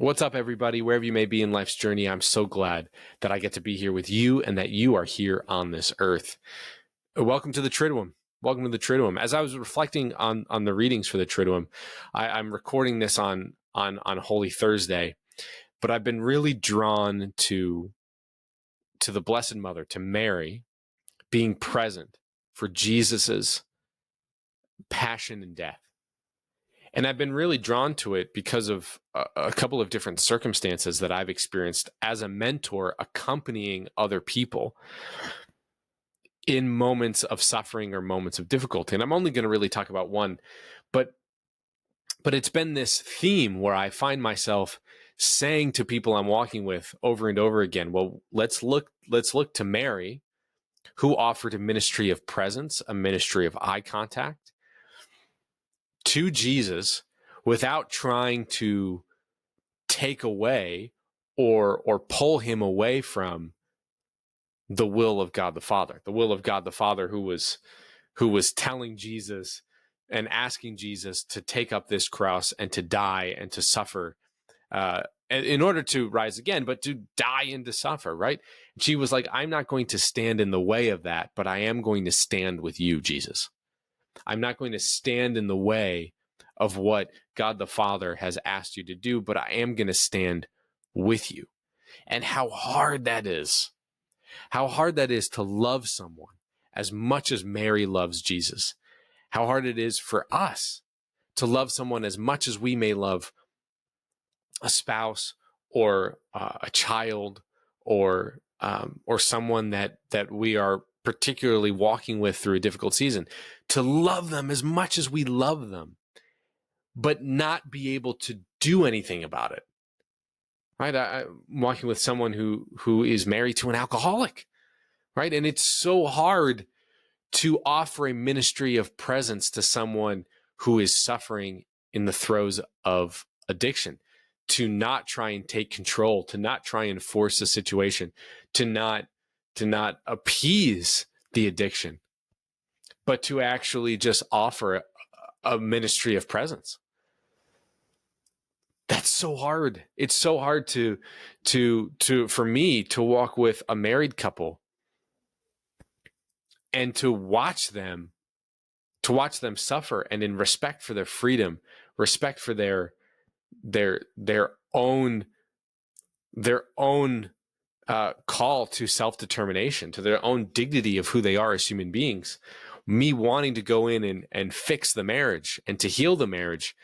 What's up, everybody? Wherever you may be in life's journey, I'm so glad that I get to be here with you and that you are here on this earth. Welcome to the Triduum. Welcome to the Triduum. As I was reflecting on the readings for the Triduum, I'm recording this on Holy Thursday, but I've been really drawn to the Blessed Mother, to Mary, being present for Jesus's passion and death. And I've been really drawn to it because of a couple of different circumstances that I've experienced as a mentor accompanying other people in moments of suffering or moments of difficulty. And I'm only going to really talk about one, but it's been this theme where I find myself saying to people I'm walking with over and over again, well, let's look to Mary, who offered a ministry of presence, a ministry of eye contact, to Jesus without trying to take away or pull him away from the will of God the Father, who was telling Jesus and asking Jesus to take up this cross and to die and to suffer in order to rise again, but to die and to suffer, right? She was like, I'm not going to stand in the way of that, but I am going to stand with you, Jesus. I'm not going to stand in the way of what God the Father has asked you to do, but I am going to stand with you. And how hard that is to love someone as much as Mary loves Jesus. How hard it is for us to love someone as much as we may love a spouse or a child or someone that we are particularly walking with through a difficult season, to love them as much as we love them, but not be able to do anything about it. Right? I'm walking with someone who is married to an alcoholic, right? And it's so hard to offer a ministry of presence to someone who is suffering in the throes of addiction, to not try and take control, to not try and force a situation, to not appease the addiction, but to actually just offer a ministry of presence. That's so hard. It's so hard for me to walk with a married couple and to watch them suffer, and in respect for their freedom, respect for their own call to self-determination, to their own dignity of who they are as human beings, me wanting to go in and fix the marriage and to heal the marriage,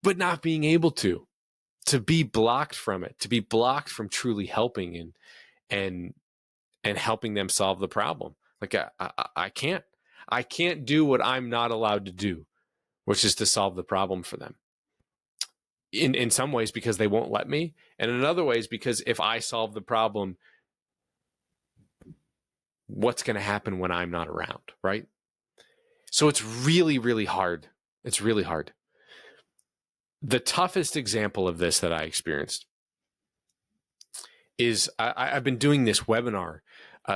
but not being able to be blocked from it, to be blocked from truly helping and helping them solve the problem. Like I can't do what I'm not allowed to do, which is to solve the problem for them. In some ways because they won't let me, and in other ways because if I solve the problem, what's going to happen when I'm not around, right? So it's really, really hard. It's really hard. The toughest example of this that I experienced is I've been doing this webinar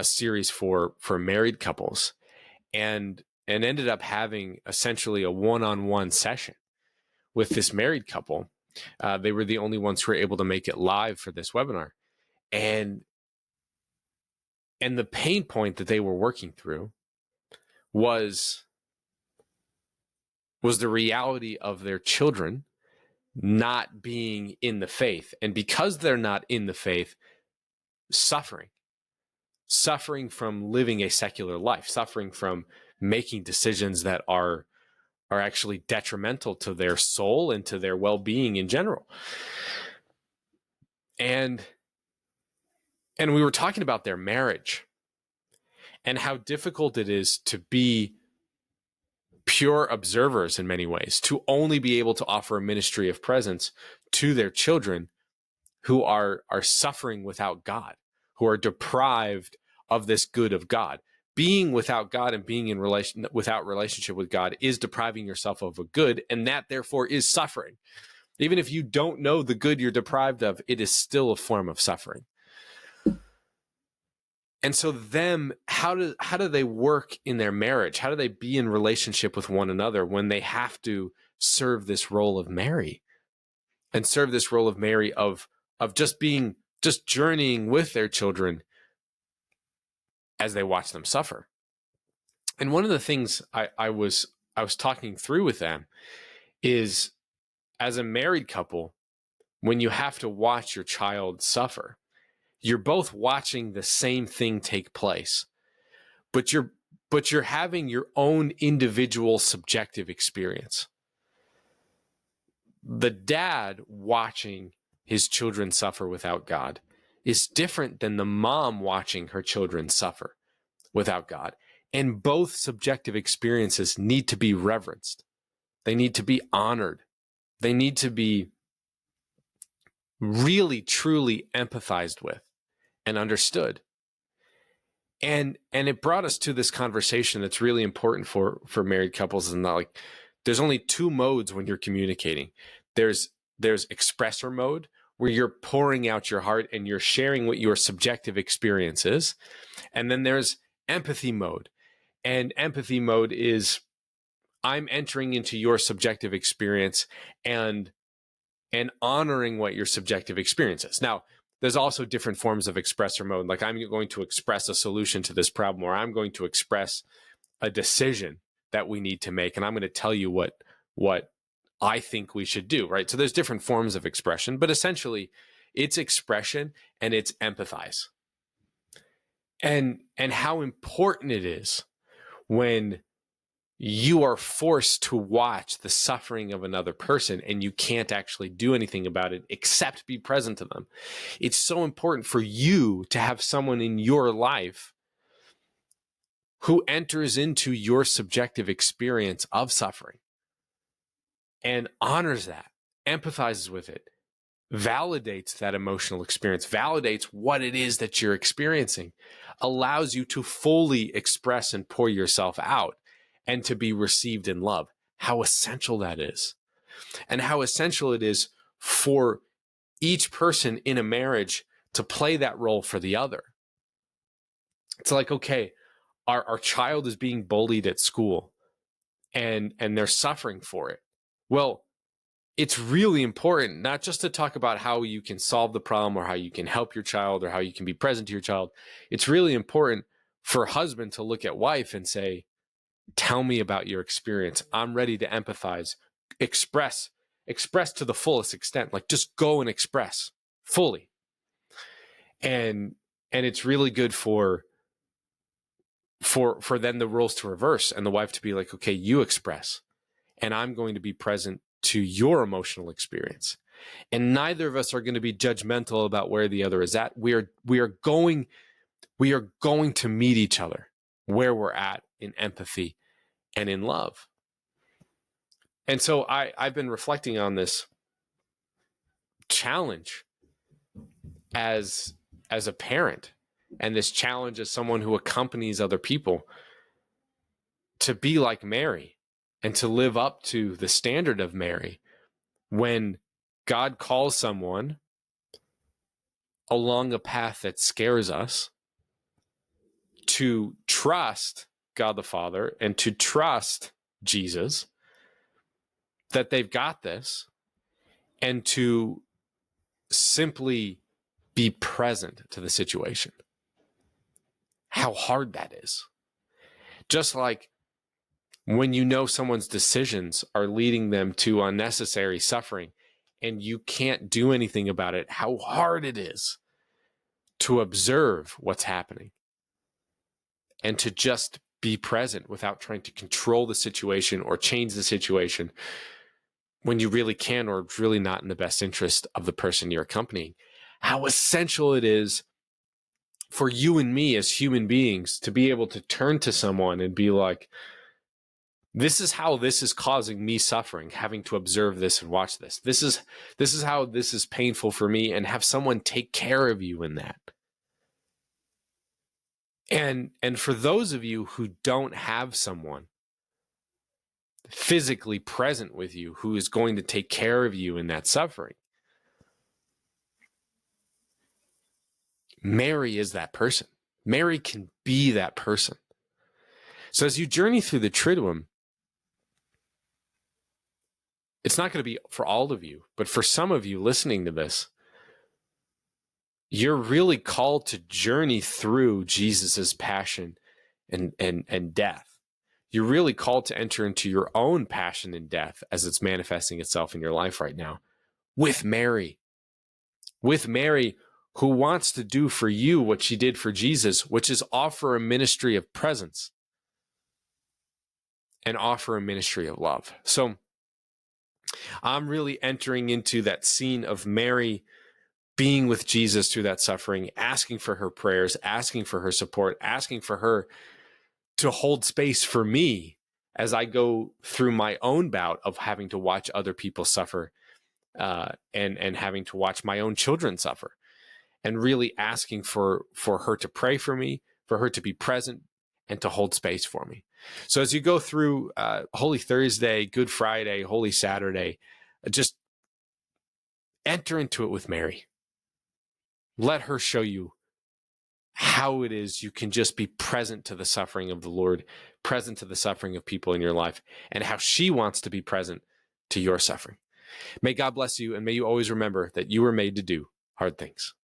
series for married couples, and ended up having essentially a one-on-one session with this married couple. They were the only ones who were able to make it live for this webinar, and the pain point that they were working through was the reality of their children not being in the faith. And because they're not in the faith, suffering from living a secular life, suffering from making decisions that are actually detrimental to their soul and to their well-being in general. And we were talking about their marriage and how difficult it is to be pure observers in many ways, to only be able to offer a ministry of presence to their children who are suffering without God, who are deprived of this good of God. Being without God and being without relationship with God is depriving yourself of a good, and that therefore is suffering. Even if you don't know the good you're deprived of, it is still a form of suffering. And so how do they work in their marriage? How do they be in relationship with one another when they have to serve this role of Mary? and serve this role of Mary of just journeying with their children as they watch them suffer. And one of the things I was talking through with them is, as a married couple, when you have to watch your child suffer, you're both watching the same thing take place, but you're having your own individual subjective experience. The dad watching his children suffer without God is different than the mom watching her children suffer without God. And both subjective experiences need to be reverenced. They need to be honored. They need to be really, truly empathized with and understood. And it brought us to this conversation that's really important for married couples. And like, there's only two modes when you're communicating. There's expressor mode, where you're pouring out your heart and you're sharing what your subjective experience is. And then there's empathy mode. And empathy mode is, I'm entering into your subjective experience and honoring what your subjective experience is. Now, there's also different forms of expressor mode. Like, I'm going to express a solution to this problem, or I'm going to express a decision that we need to make, and I'm going to tell you what I think we should do, right? So there's different forms of expression, but essentially it's expression and it's empathize. And how important it is when you are forced to watch the suffering of another person and you can't actually do anything about it except be present to them. It's so important for you to have someone in your life who enters into your subjective experience of suffering and honors that, empathizes with it, validates that emotional experience, validates what it is that you're experiencing, allows you to fully express and pour yourself out and to be received in love. How essential that is. And how essential it is for each person in a marriage to play that role for the other. It's like, okay, our child is being bullied at school and they're suffering for it. Well, it's really important not just to talk about how you can solve the problem or how you can help your child or how you can be present to your child. It's really important for a husband to look at wife and say, tell me about your experience. I'm ready to empathize. Express to the fullest extent. Like, just go and express fully. And it's really good for then the roles to reverse and the wife to be like, okay, you express, and I'm going to be present to your emotional experience. And neither of us are going to be judgmental about where the other is at. We are going to meet each other where we're at in empathy and in love. And so I've been reflecting on this challenge as a parent, and this challenge as someone who accompanies other people, to be like Mary and to live up to the standard of Mary when God calls someone along a path that scares us, to trust God the Father and to trust Jesus that they've got this, and to simply be present to the situation. How hard that is. Just like when you know someone's decisions are leading them to unnecessary suffering and you can't do anything about it, how hard it is to observe what's happening and to just be present without trying to control the situation or change the situation when you really can, or it's really not in the best interest of the person you're accompanying. How essential it is for you and me as human beings to be able to turn to someone and be like, this is how this is causing me suffering, having to observe this and watch this. This is how this is painful for me, and have someone take care of you in that. And for those of you who don't have someone physically present with you who is going to take care of you in that suffering, Mary is that person. Mary can be that person. So as you journey through the Triduum, It's not going to be for all of you, but for some of you listening to this, you're really called to journey through Jesus's passion and death. You're really called to enter into your own passion and death as it's manifesting itself in your life right now with Mary, who wants to do for you what she did for Jesus, which is offer a ministry of presence and offer a ministry of love. So I'm really entering into that scene of Mary being with Jesus through that suffering, asking for her prayers, asking for her support, asking for her to hold space for me as I go through my own bout of having to watch other people suffer, and having to watch my own children suffer, and really asking for her to pray for me, for her to be present, and to hold space for me. So as you go through Holy Thursday, Good Friday, Holy Saturday, just enter into it with Mary. Let her show you how it is you can just be present to the suffering of the Lord, present to the suffering of people in your life, and how she wants to be present to your suffering. May God bless you, and may you always remember that you were made to do hard things.